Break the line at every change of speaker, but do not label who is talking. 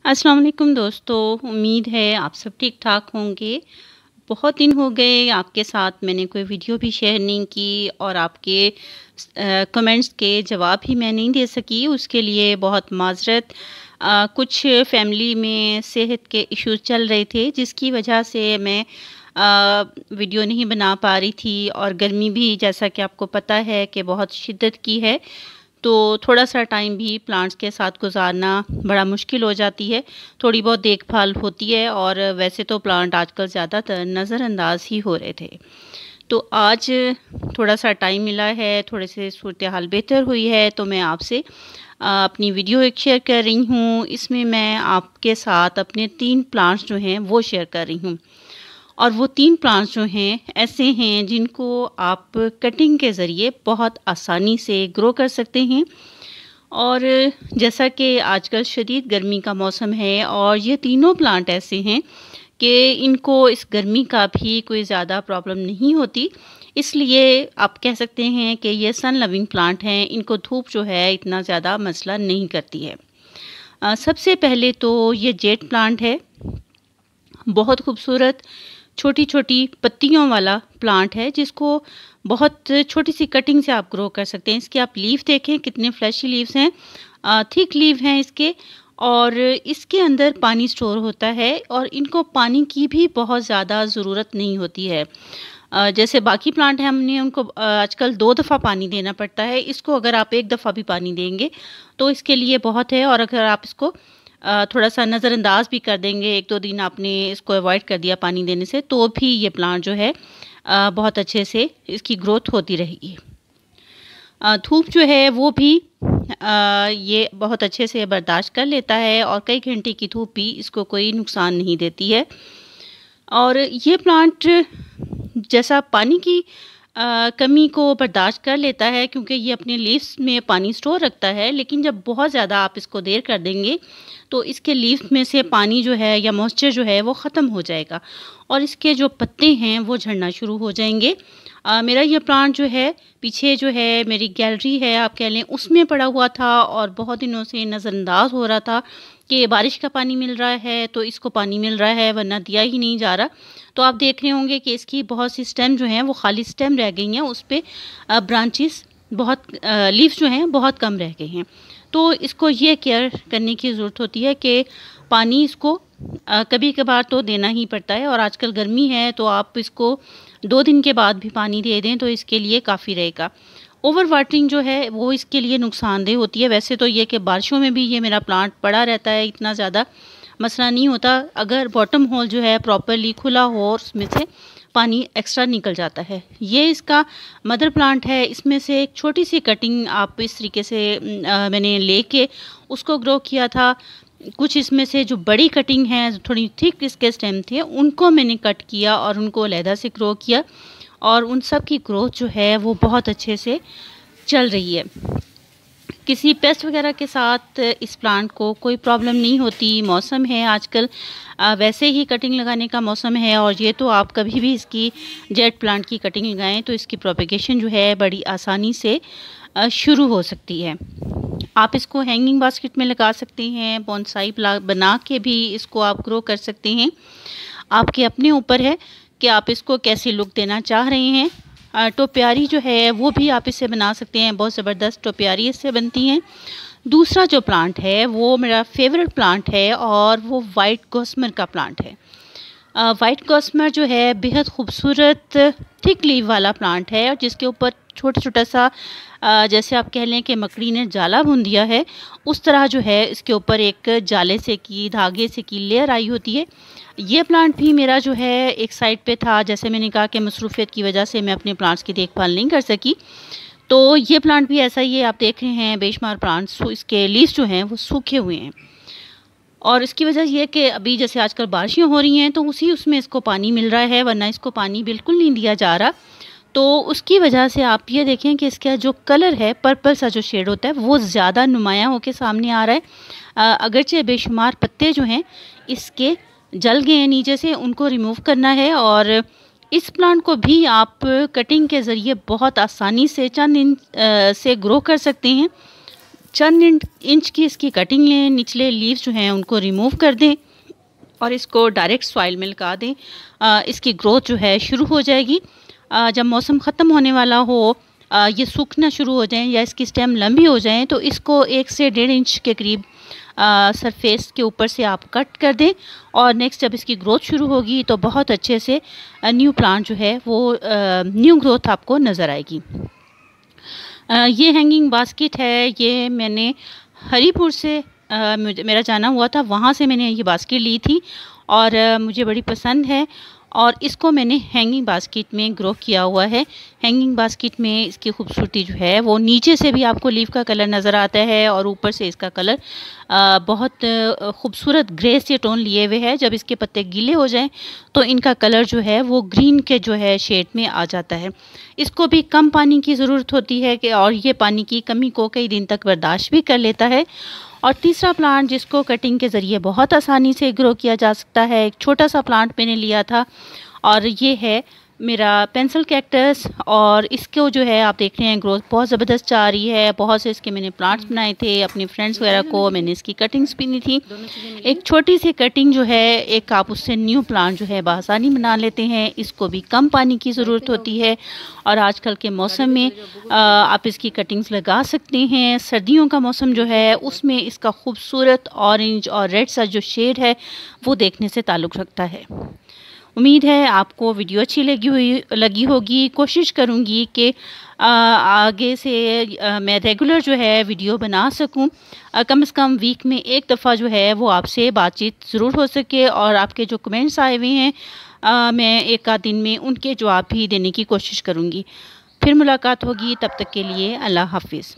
अस्सलाम वालेकुम दोस्तों, उम्मीद है आप सब ठीक-ठाक होंगे। बहुत दिन हो गए आपके साथ मैंने कोई वीडियो भी शेयर नहीं की और आपके कमेंट्स के जवाब भी मैं नहीं दे सकी, उसके लिए बहुत माज़रत। कुछ फ़ैमिली में सेहत के इश्यूज़ चल रहे थे जिसकी वजह से मैं वीडियो नहीं बना पा रही थी और गर्मी भी जैसा कि आपको पता है कि बहुत शिद्दत की है। तो थोड़ा-सा टाइम भी प्लांट्स के साथ गुज़ारना बड़ा मुश्किल हो जाती है। थोड़ी बहुत देखभाल होती है और वैसे तो प्लांट आजकल ज़्यादातर नज़रअंदाज ही हो रहे थे। तो आज थोड़ा-सा टाइम मिला है, थोड़े-से सूरत-ए-हाल बेहतर हुई है तो मैं आपसे अपनी वीडियो एक शेयर कर रही हूँ। इसमें मैं आपके साथ अपने 3 प्लांट्स जो हैं वो शेयर कर रही हूँ। और वो 3 प्लांट्स जो हैं ऐसे हैं जिनको आप कटिंग के ज़रिए बहुत आसानी से ग्रो कर सकते हैं। और जैसा कि आजकल शदीद गर्मी का मौसम है और ये तीनों प्लांट ऐसे हैं कि इनको इस गर्मी का भी कोई ज़्यादा प्रॉब्लम नहीं होती। इसलिए आप कह सकते हैं कि ये सन लविंग प्लांट हैं, इनको धूप जो है इतना ज़्यादा मसला नहीं करती है। सबसे पहले तो ये जेड प्लांट है, बहुत खूबसूरत छोटी-छोटी पत्तियों वाला प्लांट है जिसको बहुत छोटी-सी कटिंग से आप ग्रो कर सकते हैं। इसके आप लीफ देखें कितने फ्लैशी लीव्स हैं, थिक लीव हैं इसके और इसके अंदर पानी स्टोर होता है और इनको पानी की भी बहुत ज़्यादा ज़रूरत नहीं होती है। जैसे बाकी प्लांट हैं हमने उनको आजकल 2 दफ़ा पानी देना पड़ता है, इसको अगर आप 1 दफ़ा भी पानी देंगे तो इसके लिए बहुत है। और अगर आप इसको थोड़ा-सा नज़रअंदाज भी कर देंगे, 1-2 दिन आपने इसको अवॉइड कर दिया पानी देने से, तो भी ये प्लांट जो है बहुत अच्छे से इसकी ग्रोथ होती रहेगी। धूप जो है वो भी ये बहुत अच्छे से बर्दाश्त कर लेता है और कई घंटे की धूप भी इसको कोई नुकसान नहीं देती है। और ये प्लांट जैसा पानी की कमी को बर्दाश्त कर लेता है क्योंकि ये अपने लीव्स में पानी स्टोर रखता है, लेकिन जब बहुत ज़्यादा आप इसको देर कर देंगे तो इसके लीव्स में से पानी जो है या मॉइस्चर जो है वो ख़त्म हो जाएगा और इसके जो पत्ते हैं वो झड़ना शुरू हो जाएंगे। मेरा ये प्लांट जो है पीछे जो है मेरी गैलरी है आप कह लें, उसमें पड़ा हुआ था और बहुत दिनों से नज़रअंदाज हो रहा था कि बारिश का पानी मिल रहा है तो इसको पानी मिल रहा है वरना दिया ही नहीं जा रहा। तो आप देख रहे होंगे कि इसकी बहुत सी स्टेम जो हैं वो खाली स्टेम रह गई हैं, उस पे ब्रांचेस बहुत लीव्स जो हैं बहुत कम रह गए हैं। तो इसको ये केयर करने की ज़रूरत होती है कि पानी इसको कभी-कभार तो देना ही पड़ता है और आजकल गर्मी है तो आप इसको 2 दिन के बाद भी पानी दे दें तो इसके लिए काफ़ी रहेगा। ओवर वाटरिंग जो है वो इसके लिए नुकसानदेह होती है। वैसे तो ये कि बारिशों में भी ये मेरा प्लांट पड़ा रहता है, इतना ज़्यादा मसला नहीं होता। अगर बॉटम होल जो है प्रॉपर्ली खुला हो और उसमें से पानी एक्स्ट्रा निकल जाता है। ये इसका मदर प्लांट है, इसमें से एक छोटी सी कटिंग आप इस तरीके से मैंने लेके उसको ग्रो किया था। कुछ इसमें से जो बड़ी कटिंग है, थोड़ी थिक इसके स्टेम थे, उनको मैंने कट किया और उनको अलहदा से ग्रो किया और उन सब की ग्रोथ जो है वो बहुत अच्छे से चल रही है। किसी पेस्ट वगैरह के साथ इस प्लांट को कोई प्रॉब्लम नहीं होती। मौसम है आजकल वैसे ही कटिंग लगाने का मौसम है और ये तो आप कभी भी इसकी जेड प्लांट की कटिंग लगाएं तो इसकी प्रोपेगेशन जो है बड़ी आसानी से शुरू हो सकती है। आप इसको हैंगिंग बास्केट में लगा सकते हैं, बोनसाई बना के भी इसको आप ग्रो कर सकते हैं। आपके अपने ऊपर है कि आप इसको कैसी लुक देना चाह रहे हैं। टोपियारी जो है वो भी आप इससे बना सकते हैं, बहुत ज़बरदस्त टोपियारी इससे बनती हैं। दूसरा जो प्लांट है वो मेरा फेवरेट प्लांट है और वो वाइट गॉस्मर का प्लांट है। वाइट गॉस्मर जो है बेहद खूबसूरत थिक लीव वाला प्लांट है और जिसके ऊपर छोटा-छोटा सा जैसे आप कह लें कि मकड़ी ने जाला बुन दिया है, उस तरह जो है इसके ऊपर एक जाले से की, धागे से की लेयर आई होती है। ये प्लांट भी मेरा जो है एक साइड पे था, जैसे मैंने कहा कि मसरूफ़ियत की वजह से मैं अपने प्लांट्स की देखभाल नहीं कर सकी। तो ये प्लांट भी ऐसा ही है, आप देख रहे हैं बेशुमार प्लांट्स इसके लीव्स जो हैं वो सूखे हुए हैं और इसकी वजह ये है कि अभी जैसे आजकल बारिशें हो रही हैं तो उसमें इसको पानी मिल रहा है, वरना इसको पानी बिल्कुल नहीं दिया जा रहा। तो उसकी वजह से आप ये देखें कि इसका जो कलर है, पर्पल सा जो शेड होता है वो ज़्यादा नुमायाँ होके सामने आ रहा है। अगरचे बेशुमार पत्ते जो हैं इसके जल गए हैं नीचे से, उनको रिमूव करना है और इस प्लांट को भी आप कटिंग के ज़रिए बहुत आसानी से चंद इंच से ग्रो कर सकते हैं। चंद इंच की इसकी कटिंग लें, निचले लीव्स जो हैं उनको रिमूव कर दें और इसको डायरेक्ट सॉइल में लगा दें। इसकी ग्रोथ जो है शुरू हो जाएगी। जब मौसम ख़त्म होने वाला हो, ये सूखना शुरू हो जाएं या इसकी स्टेम लंबी हो जाएं, तो इसको 1 से 1.5 इंच के करीब सरफेस के ऊपर से आप कट कर दें। और नेक्स्ट जब इसकी ग्रोथ शुरू होगी तो बहुत अच्छे से न्यू प्लांट जो है वो न्यू ग्रोथ आपको नज़र आएगी। ये हैंगिंग बास्केट है, ये मैंने हरीपुर से मेरा जाना हुआ था, वहाँ से मैंने ये बास्केट ली थी और मुझे बड़ी पसंद है और इसको मैंने हैंगिंग बास्केट में ग्रो किया हुआ है। हैंगिंग बास्केट में इसकी खूबसूरती जो है वो नीचे से भी आपको लीफ का कलर नज़र आता है और ऊपर से इसका कलर बहुत खूबसूरत ग्रे से टोन लिए हुए है। जब इसके पत्ते गीले हो जाएं तो इनका कलर जो है वो ग्रीन के जो है शेड में आ जाता है। इसको भी कम पानी की ज़रूरत होती है कि और ये पानी की कमी को कई दिन तक बर्दाश्त भी कर लेता है। और तीसरा प्लांट जिसको कटिंग के ज़रिए बहुत आसानी से ग्रो किया जा सकता है, एक छोटा सा प्लांट मैंने लिया था और ये है मेरा पेंसिल कैक्टस। और इसको जो है आप देख रहे हैं ग्रोथ बहुत ज़बरदस्त आ रही है। बहुत से इसके मैंने प्लांट्स बनाए थे अपने फ्रेंड्स वगैरह को, मैंने इसकी कटिंग्स भी ली थी। एक छोटी सी कटिंग जो है, एक आप उससे न्यू प्लांट जो है बआसानी बना लेते हैं। इसको भी कम पानी की ज़रूरत होती है और आजकल के मौसम में आप इसकी कटिंग्स लगा सकते हैं। सर्दियों का मौसम जो है उसमें इसका खूबसूरत ऑरेंज और रेड सा जो शेड है वो देखने से ताल्लुक़ रखता है। उम्मीद है आपको वीडियो अच्छी लगी होगी। कोशिश करूँगी कि आगे से मैं रेगुलर जो है वीडियो बना सकूं। कम से कम वीक में एक दफ़ा जो है वो आपसे बातचीत ज़रूर हो सके और आपके जो कमेंट्स आए हुए हैं मैं एक आध दिन में उनके जवाब भी देने की कोशिश करूँगी। फिर मुलाकात होगी, तब तक के लिए अल्लाह हाफिज़।